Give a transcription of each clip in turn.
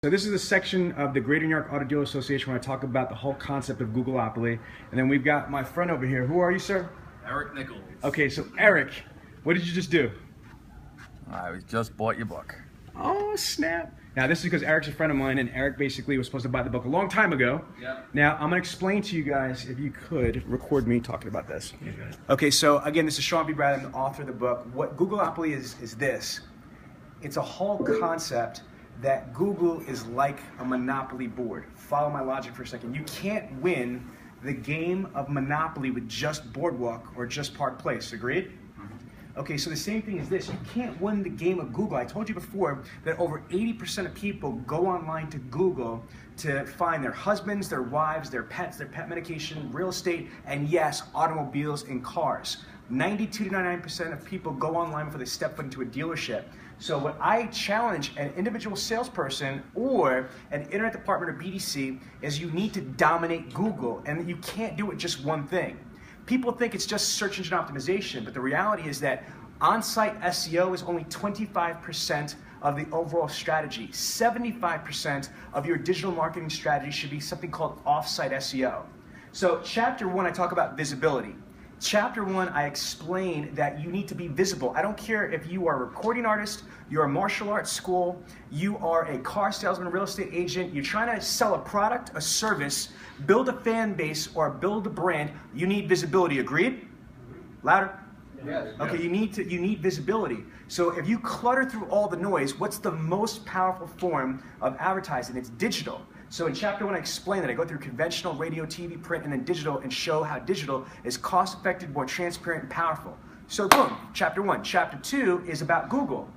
So this is a section of the Greater New York Auto Dealer Association where I talk about the whole concept of Googleopoly. And then we've got my friend over here. Who are you, sir? Eric Nichols. Okay, so Eric, what did you just do? I just bought your book. Oh, snap. Now, this is because Eric's a friend of mine, and Eric basically was supposed to buy the book a long time ago. Yep. Now, I'm going to explain to you guys, if you could, record me talking about this. Okay, so again, this is Sean B. Brad. I'm the author of the book. What Googleopoly is this. It's a whole concept that Google is like a monopoly board. Follow my logic for a second. You can't win the game of Monopoly with just Boardwalk or just Park Place. Agreed? Okay, so the same thing is this. You can't win the game of Google. I told you before that over 80% of people go online to Google to find their husbands, their wives, their pets, their pet medication, real estate, and yes, automobiles and cars. 92 to 99% of people go online before they step foot into a dealership. So what I challenge an individual salesperson or an internet department or BDC is you need to dominate Google, and you can't do it just one thing. People think it's just search engine optimization, but the reality is that on-site SEO is only 25% of the overall strategy. 75% of your digital marketing strategy should be something called off-site SEO. So chapter 1, I talk about visibility. Chapter 1, I explain that you need to be visible. I don't care if you are a recording artist, you're a martial arts school, you are a car salesman, real estate agent, you're trying to sell a product, a service, build a fan base, or build a brand, you need visibility. Agreed? Louder? Yes. Okay, you need visibility. So if you clutter through all the noise, what's the most powerful form of advertising? It's digital. So in chapter 1, I explain that. I go through conventional radio, TV, print, and then digital, and show how digital is cost-effective, more transparent, and powerful. So boom, chapter 1. Chapter 2 is about Google.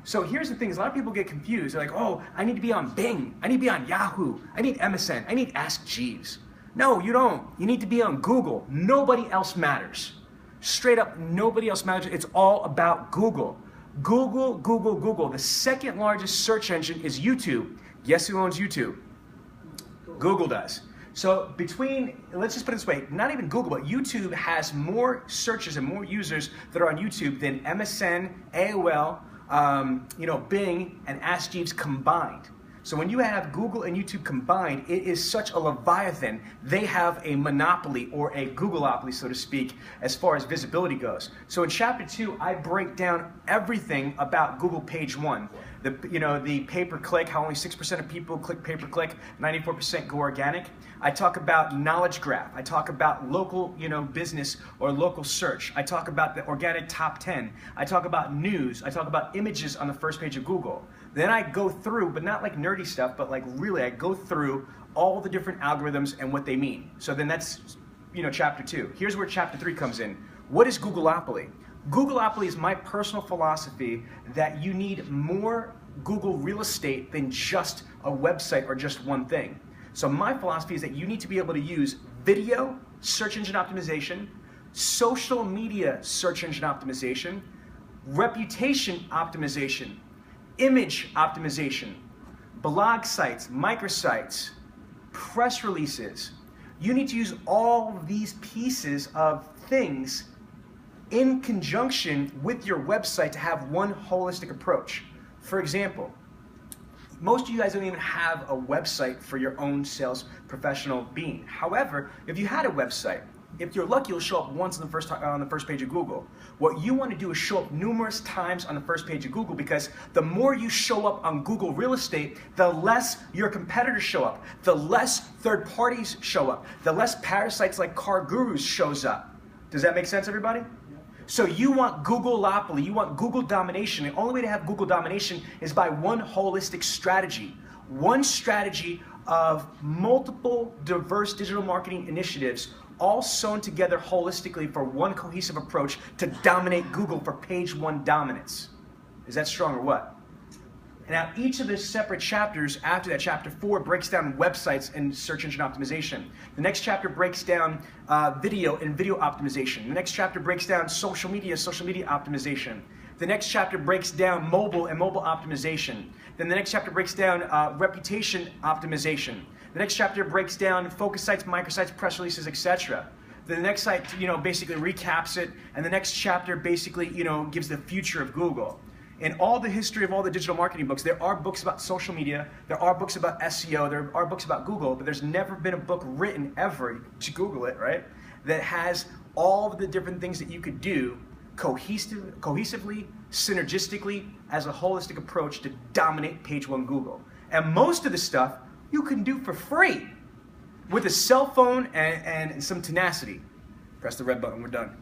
So here's the thing, is a lot of people get confused. They're like, oh, I need to be on Bing. I need to be on Yahoo. I need MSN. I need Ask Jeeves. No, you don't. You need to be on Google. Nobody else matters. Straight up, nobody else matters. It's all about Google. Google, Google, Google. The second largest search engine is YouTube. Guess who owns YouTube? Google does. So let's just put it this way, not even Google, but YouTube has more searches and more users that are on YouTube than MSN, AOL, Bing, and Ask Jeeves combined. So when you have Google and YouTube combined, it is such a leviathan. They have a monopoly or a Googleopoly, so to speak, as far as visibility goes. So in chapter 2, I break down everything about Google page 1. The pay-per-click, how only 6% of people click pay-per-click, 94% go organic. I talk about knowledge graph. I talk about local, business or local search. I talk about the organic top 10. I talk about news. I talk about images on the first page of Google. Then I go through, but not like nerdy stuff, but like really I go through all the different algorithms and what they mean. So then that's, chapter 2. Here's where chapter 3 comes in. What is Googleopoly? Googleopoly is my personal philosophy that you need more Google real estate than just a website or just one thing. So my philosophy is that you need to be able to use video, search engine optimization, social media search engine optimization, reputation optimization, image optimization, blog sites, microsites, press releases. You need to use all of these pieces of things in conjunction with your website to have one holistic approach. For example, most of you guys don't even have a website for your own sales professional being. However, if you had a website, if you're lucky, you'll show up once on the first page of Google. What you want to do is show up numerous times on the first page of Google, because the more you show up on Google real estate, the less your competitors show up, the less third parties show up, the less parasites like Car Gurus shows up. Does that make sense, everybody? So you want Googleopoly, you want Google domination. The only way to have Google domination is by one holistic strategy. One strategy of multiple diverse digital marketing initiatives all sewn together holistically for one cohesive approach to dominate Google for page 1 dominance. Is that strong or what? Now, each of the separate chapters after that, chapter 4, breaks down websites and search engine optimization. The next chapter breaks down video and video optimization. The next chapter breaks down social media optimization. The next chapter breaks down mobile and mobile optimization. Then the next chapter breaks down reputation optimization. The next chapter breaks down focus sites, microsites, press releases, etc. The next site, basically recaps it, and the next chapter basically, gives the future of Google. In all the history of all the digital marketing books, there are books about social media, there are books about SEO, there are books about Google, but there's never been a book written ever, you should Google it, right, that has all of the different things that you could do cohesively, synergistically, as a holistic approach to dominate page one Google. And most of the stuff you can do for free with a cell phone and some tenacity. Press the red button, we're done.